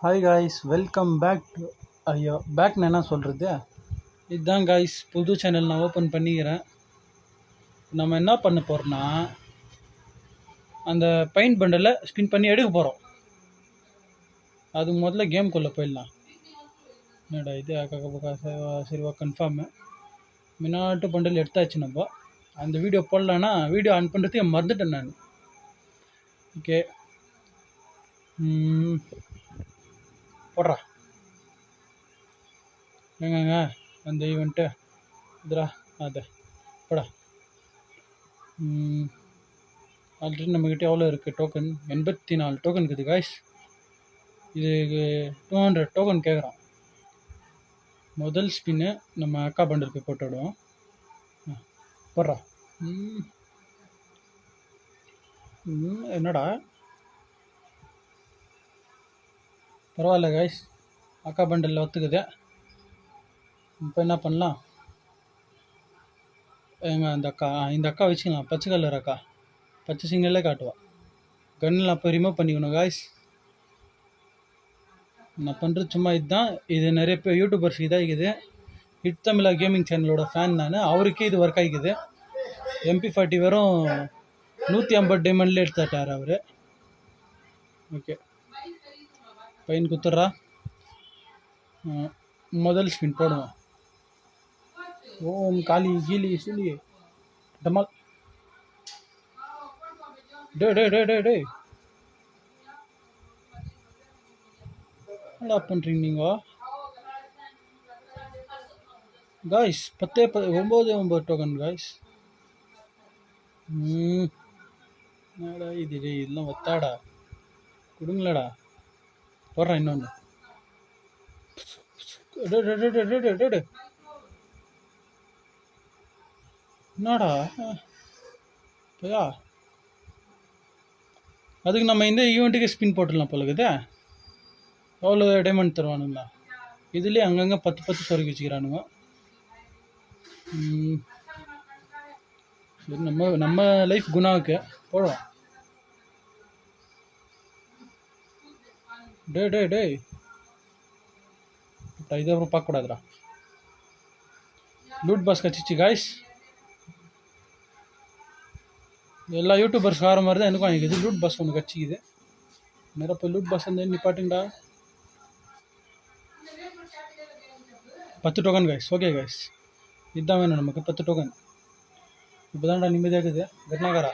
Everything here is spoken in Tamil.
Hi guys, welcome back to ஐயோ பேக்னு என்ன சொல்கிறது. இதுதான் காய்ஸ், புது சேனல் நான் ஓப்பன் பண்ணிக்கிறேன். நம்ம என்ன பண்ண போகிறோன்னா, அந்த பெயிண்ட் பண்டலை ஸ்பின் பண்ணி எடுக்க போகிறோம். அது முதல்ல கேம்குள்ளே போயிடலாம். என்னடா இது சரிவா கன்ஃபார்மு. மினாட்டு பண்டல் எடுத்தாச்சு. நம்ம அந்த வீடியோ போடலான்னா வீடியோ ஆன் பண்ணுறதுக்கு மறந்துட்டேன் நான். ஓகே, போடுறா எங்கங்க அந்த ஈவெண்ட்டு இதுடா, அதை போடா. ஆல்ரெடி நம்மக்கிட்ட எவ்வளோ இருக்குது டோக்கன்? 84 டோக்கன் இருக்குது காய்ஸ். இதுக்கு 200 டோக்கன் கேட்குறான். முதல் ஸ்பின்னு நம்ம அக்கா பண்டல் போய் போட்டு விடுவோம். போடுறா. என்னடா, பரவாயில்ல காய்ஸ், அக்கா பண்டலில் ஒத்துக்குது. இப்போ என்ன பண்ணலாம்? இந்த அக்கா வச்சுக்கலாம். பச்சை கலர் அக்கா, பச்சை சிங்கல்லே காட்டுவா. கன்னில் அப்போ ரிமூவ் பண்ணிக்கணும் காய்ஸ். நான் பண்ணுறது சும்மா இதுதான். இது நிறைய பேர் யூடியூபர்ஸ் இதாக இருக்குது. ஹிட் தமிழா கேமிங் சேனலோட ஃபேன் நான். அவருக்கே இது ஒர்க் ஆகிக்குது. MP40 வெறும் 150 டைமண்ட்லேயே எடுத்துட்டார் அவர். ஓகே, பையன் குத்துட்றா. முதல் ஸ்பின் போடுவோம். ஓம் காளி கீலி சுலி டமால். டே என்னடா பண்ணுறீங்க நீங்கள் காய்ஸ்? 9 token guys. என்னடா இது? இதெல்லாம் ஒத்தாடா, கொடுங்களடா. போடுறேன் இன்னொன்று. என்னடா பையா, அதுக்கு நம்ம இந்த ஈவெண்ட்டுக்கு ஸ்பின் போட்டுடலாம் போலக்குதே. எவ்வளோ டைமண்ட் தருவானுங்களா? இதுலேயே அங்கங்கே 10 சொருக்கி வச்சுக்கிறானுங்க. சரி, நம்ம லைஃப் குணாவுக்கு போடுவோம். டே இது அப்புறம் பார்க்கக்கூடாதுடா. லூட் பாஸ் கச்சிச்சு காய்ஸ். எல்லா யூடியூபர்ஸ் வர மாதிரி தான் எனக்கும் வாங்கிக்குது. லூட் பாஸ் ஒன்று கச்சிக்குது. நேராக போய் லூட் பாஸ் வந்து நிப்பாட்டுங்கடா. 10 டோக்கன் காய்ஸ். ஓகே காய்ஸ், இதுதான் வேணும் நமக்கு, 10 டோக்கன். இப்போ தான்டா நிம்மதியாக இருக்குது கட்னாகாரா.